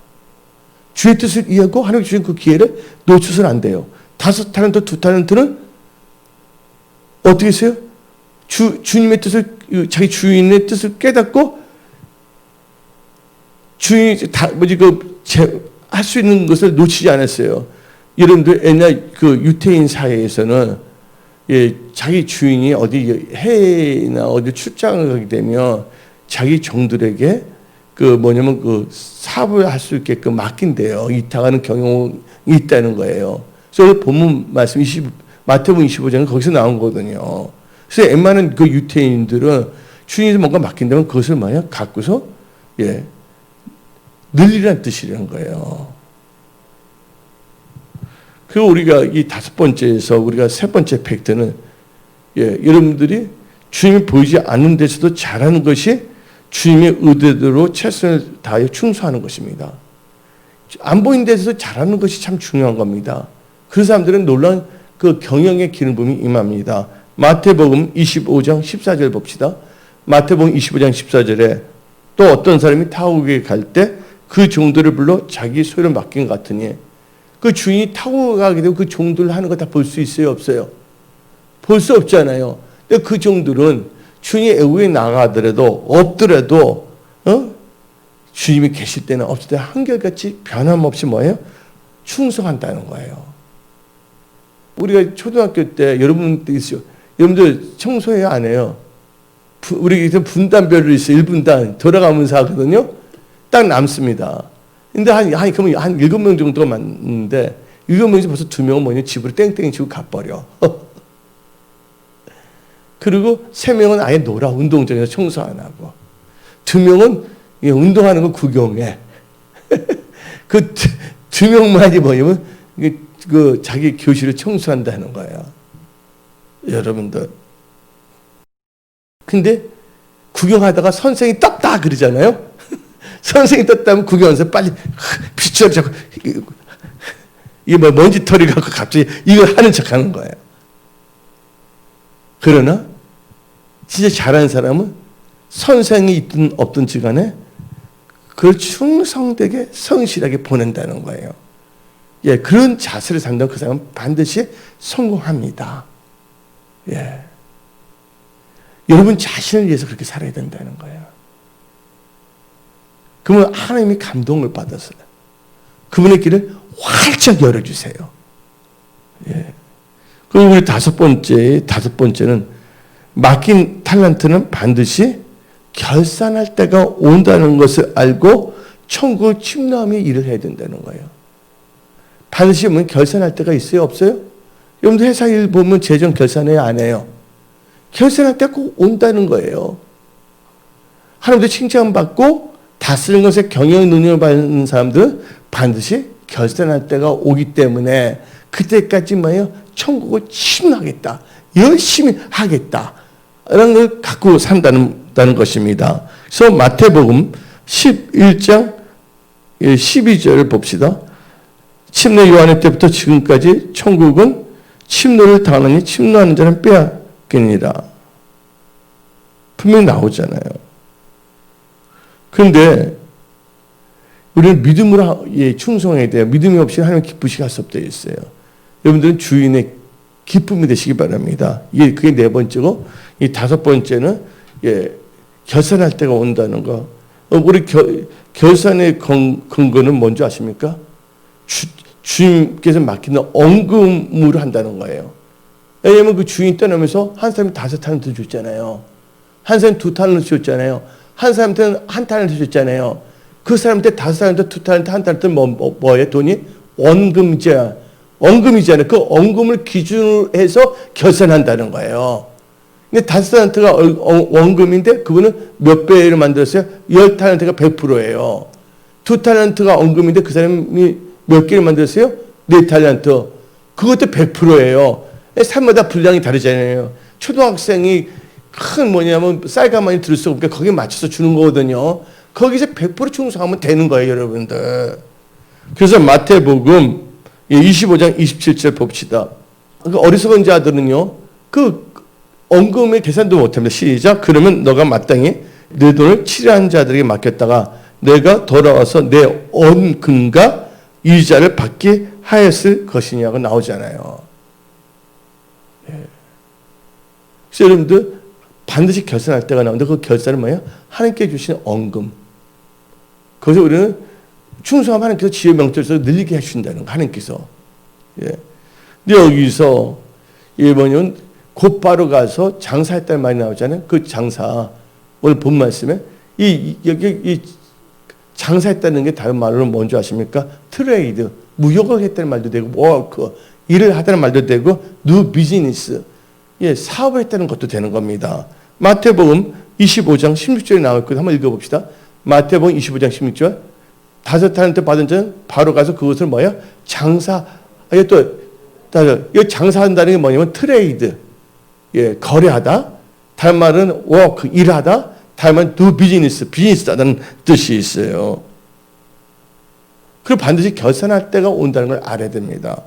주의 뜻을 이해하고 하나님 주신 그 기회를 놓쳐서는 안 돼요. 5달란트, 2달란트는 어떻게 했어요? 주님의 뜻을, 자기 주인의 뜻을 깨닫고 주인이 할 수 있는 것을 놓치지 않았어요. 여러분들 옛날 그 유태인 사회에서는 자기 주인이 어디 해외나 어디 출장을 가게 되면 자기 종들에게 그 사업을 할 수 있게끔 맡긴대요. 이탁하는 경영이 있다는 거예요. 그래서 본문 말씀 마태복음 25장은 거기서 나온 거거든요. 그래서 웬만한 그 유태인들은 주인이 뭔가 맡긴다면 그것을 만약 갖고서 늘리라는 뜻이라는 거예요. 그리고 우리가 이 5번째에서 우리가 3번째 팩트는 여러분들이 주님이 보이지 않는 데서도 잘하는 것이 주님의 의도대로 최선을 다하여 충성하는 것입니다. 안 보이는 데서 잘하는 것이 참 중요한 겁니다. 그 사람들은 놀라운 그 경영의 기름부음이 임합니다. 마태복음 25장 14절 봅시다. 마태복음 25장 14절에 또 어떤 사람이 타국에 갈 때 그 종들을 불러 자기 소유를 맡긴 것 같으니 그 주인이 타고 가게 되고 그 종들 하는 거 다 볼 수 있어요? 없어요? 볼 수 없잖아요. 근데 그 종들은 주인이 외국에 나가더라도 없더라도 주님이 계실 때는 없을 때 한결같이 변함없이 뭐예요? 충성한다는 거예요. 우리가 초등학교 때 여러분들 있어요. 여러분들 청소해요? 안 해요? 우리 분단별로 있어요. 1분단 돌아가면서 하거든요. 딱 남습니다. 근데 그러면 한 7명 정도가 맞는데 7명에서 벌써 2명은 뭐냐? 집으로 땡땡이 치고 가버려. 그리고 3명은 아예 놀아. 운동장에서 청소 안 하고. 2명은 운동하는 거 구경해. 그 2명만이 뭐냐면 그 자기 교실을 청소한다는 거예요. 여러분들. 근데 구경하다가 선생이 떴다 그러잖아요. 선생이 떴다면 구경하면서 빨리 빛을 자꾸 이게 뭐 먼지털이 갖고 갑자기 이걸 하는 척 하는 거예요. 그러나 진짜 잘하는 사람은 선생이 있든 없든 지간에 그걸 충성되게 성실하게 보낸다는 거예요. 그런 자세를 산다면 그 사람은 반드시 성공합니다. 여러분 자신을 위해서 그렇게 살아야 된다는 거예요. 그러면 하나님이 감동을 받았어요. 그분의 길을 활짝 열어주세요. 그리고 우리 5번째는 맡긴 탈란트는 반드시 결산할 때가 온다는 것을 알고 천국을 침노하며 일을 해야 된다는 거예요. 반드시 보면 결산할 때가 있어요? 없어요? 여러분들 회사 일 보면 재정 결산해야 안 해요? 결산할 때가 꼭 온다는 거예요. 하나님도 칭찬받고 다스리는 것에 경영 능력을 받는 사람들은 반드시 결산할 때가 오기 때문에 그때까지 뭐예요? 천국을 침노하겠다. 열심히 하겠다. 라는 걸 갖고 산다는 것입니다. 그래서 마태복음 11장 12절을 봅시다. 침노 요한의 때부터 지금까지 천국은 침노를 당하니 침노하는 자는 빼앗기니라. 분명히 나오잖아요. 그런데 우리는 믿음으로 충성해야 돼요. 믿음이 없이 하나님 기쁘시게 할 수 없다 했어요. 여러분들은 주인의 기쁨이 되시기 바랍니다. 그게 4번째고, 이 5번째는 결산할 때가 온다는 거. 우리 결산의 근거는 뭔지 아십니까? 주님께서 맡기는 언금으로 한다는 거예요. 왜냐하면 그 주인 떠나면서 한 사람이 5탈란트 줬잖아요. 한 사람이 2탈란트 줬잖아요. 한 사람한테는 1탈란트 줬잖아요. 그 사람한테 5탈란트, 2탈란트, 1탈란트는 뭐예요? 돈이? 원금이잖아요. 그 원금을 기준으로 해서 결산한다는 거예요. 근데 5탈란트가 원금인데 그분은 몇 배로 만들었어요? 10탈란트가 100%예요. 2탈란트가 원금인데 그 사람이 몇 개를 만들었어요? 4탈란트. 그것도 100%예요. 사람마다 분량이 다르잖아요. 초등학생이 큰 쌀가마니 들을 수 없게 거기에 맞춰서 주는 거거든요. 거기서 100% 충성하면 되는 거예요, 여러분들. 그래서 마태복음 25장 27절 봅시다. 그 어리석은 자들은요, 그 언금의 계산도 못합니다. 시작. 그러면 너가 마땅히 내 돈을 치료한 자들에게 맡겼다가 내가 돌아와서 내 언금과 이자를 받게 하였을 것이냐고 나오잖아요. 예. 그래서 여러분들 반드시 결산할 때가 나오는데 그 결산은 뭐예요? 하나님께 주신 언금. 그래서 우리는 충성하면 하나님께서 지혜 명철에서 늘리게 해주신다는 거, 하나님께서. 예. 근데 여기서 이번에는 곧바로 가서 장사했다는 말이 나오잖아요. 그 장사. 오늘 본 말씀에 여기 장사했다는 게 다른 말로 뭔지 아십니까? 트레이드. 무역을 했다는 말도 되고, 워크. 일을 하다는 말도 되고, 뉴 비즈니스. 예, 사업을 했다는 것도 되는 겁니다. 마태복음 25장 16절에 나와 있거든요. 한번 읽어봅시다. 마태복음 25장 16절. 5달란트 받은 자는 바로 가서 그것을 뭐야? 장사. 이 장사한다는 게 뭐냐면 트레이드. 예, 거래하다. 다른 말은 워크, 일하다. 다른 말은 do 비즈니스, 비즈니스하다는 뜻이 있어요. 그리고 반드시 결산할 때가 온다는 걸 알아야 됩니다.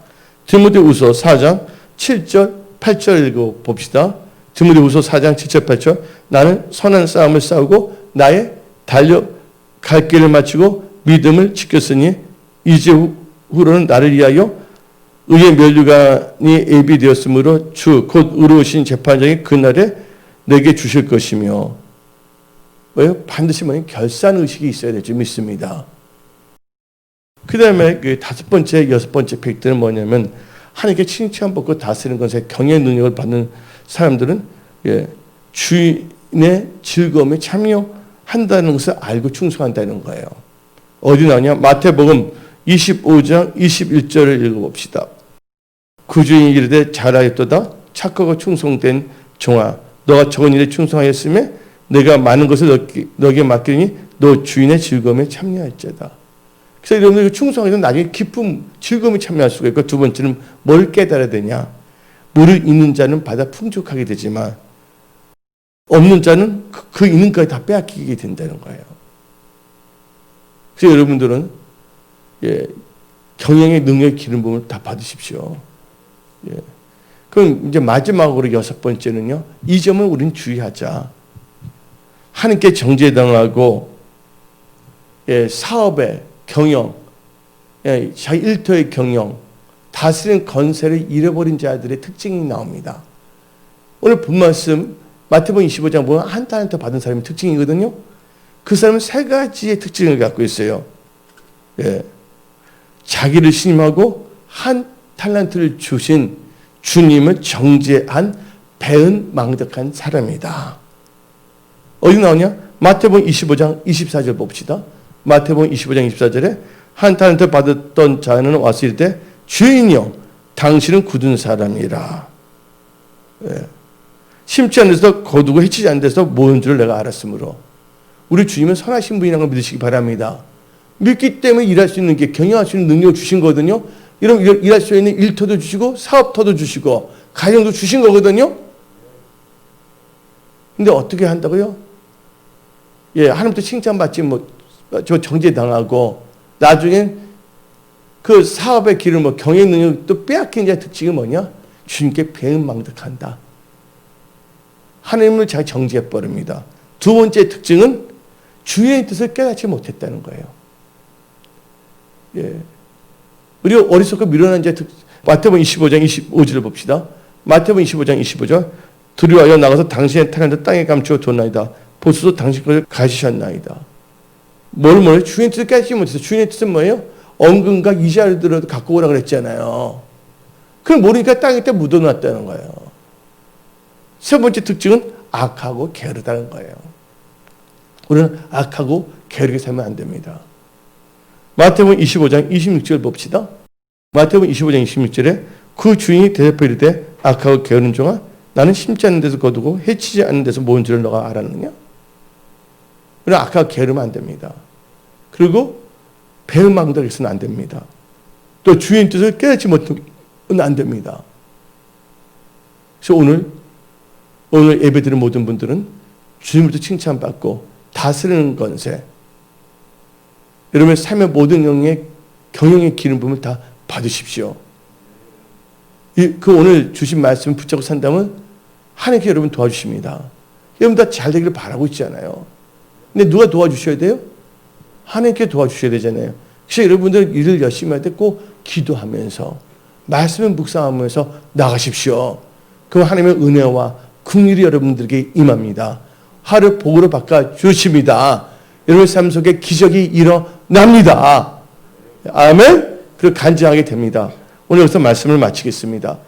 디모데후서 4장 7절, 8절 읽어봅시다. 디모데후서 4장 7절, 8절. 나는 선한 싸움을 싸우고 나의 갈 길을 마치고 믿음을 지켰으니 이제 후로는 나를 위하여 의의 면류관이 예비되었으므로 주 곧 의로우신 재판장이 그날에 내게 주실 것이며 왜요? 반드시 뭐냐? 결산 의식이 있어야 될 줄 믿습니다. 그 다음에 그 5번째, 6번째 팩트는 뭐냐면 하나님께 칭찬받고 다스리는 것에 경외의 능력을 받는 사람들은 예, 주인의 즐거움에 참여한다는 것을 알고 충성한다는 거예요. 어디 나오냐? 마태복음 25장 21절을 읽어봅시다. 그 주인이 이르되 잘하였도다. 착하고 충성된 종아, 너가 적은 일에 충성하였으며 내가 많은 것을 너에게 맡기니 너 주인의 즐거움에 참여할지어다. 그래서 여러분들 충성해서 나중에 기쁨, 즐거움에 참여할 수가 있고, 두 번째는 뭘 깨달아야 되냐? 물을 있는 자는 받아 풍족하게 되지만 없는 자는 그 있는 것까지 다 빼앗기게 된다는 거예요. 그래서 여러분들은 예, 경영의 능력의 기름 부음을 다 받으십시오. 예. 그럼 이제 마지막으로 6번째는요. 이 점을 우리는 주의하자. 하나님께 정죄당하고 예, 사업의 경영, 예, 자기 일터의 경영, 다스리는 건세를 잃어버린 자들의 특징이 나옵니다. 오늘 본 말씀 마태복음 25장 보면 한 달란트 받은 사람의 특징이거든요. 그 사람은 3가지의 특징을 갖고 있어요. 예. 자기를 신임하고 한 달란트를 주신 주님을 정죄한 배은망덕한 사람이다. 어디 나오냐? 마태복음 25장 24절 봅시다. 마태복음 25장 24절에 한 달란트 받았던 자는 와서 이르되 주인이여 당신은 굳은 사람이라. 예. 심지 않은 데서 거두고 해치지 않는 데서 모은 줄을 내가 알았으므로. 우리 주님은 선하신 분이라는 걸 믿으시기 바랍니다. 믿기 때문에 일할 수 있는 게 경영할 수 있는 능력을 주신 거거든요. 이런 일할 수 있는 일터도 주시고 사업터도 주시고 가정도 주신 거거든요. 근데 어떻게 한다고요? 예, 하나님도 칭찬받지 저 정죄당하고 나중엔 그 사업의 길을 경영 능력도 빼앗긴 자의 특징이 뭐냐? 주님께 배은망덕한다. 하나님을 잘 정죄해버립니다. 두 번째 특징은 주의 뜻을 깨닫지 못했다는 거예요. 예. 우리가 어리석고 미련한 자의 특징, 마태복음 25장 25절을 봅시다. 마태복음 25장 25절. 두려워하여 나가서 당신의 타락을 땅에 감추어 뒀나이다. 보소서 당신 것을 가지셨나이다. 뭘 주의 뜻을 깨닫지 못해서 주의 뜻은 뭐예요? 언금과 이자를 들어도 갖고 오라 그랬잖아요. 그걸 모르니까 땅에 묻어놨다는 거예요. 세 번째 특징은 악하고 게으르다는 거예요. 우리는 악하고 게으르게 살면 안 됩니다. 마태복음 25장 26절 봅시다. 마태복음 25장 26절에 그 주인이 대답하여 이르되 악하고 게으른 종아 나는 심지 않는 데서 거두고 해치지 않는 데서 모은 줄을 너가 알았느냐? 우리는 악하고 게으르면 안 됩니다. 그리고 배은망덕해서는 안 됩니다. 또 주인 뜻을 깨닫지 못하면 안 됩니다. 그래서 오늘 예배드린 모든 분들은 주님으로부터 칭찬받고 다스리는 건세, 여러분의 삶의 모든 경영의 기름 부음을 다 받으십시오. 그 오늘 주신 말씀 붙잡고 산다면 하나님께 여러분 도와주십니다. 여러분 다 잘 되기를 바라고 있잖아요. 근데 누가 도와주셔야 돼요? 하나님께 도와주셔야 되잖아요. 그래서 여러분들 일을 열심히 할 때 꼭 기도하면서 말씀을 묵상하면서 나가십시오. 그럼 하나님의 은혜와 긍휼이 여러분들에게 임합니다. 하루 복으로 바꿔 주십니다. 여러분의 삶 속에 기적이 일어납니다. 아멘. 그리고 간증하게 됩니다. 오늘 여기서 말씀을 마치겠습니다.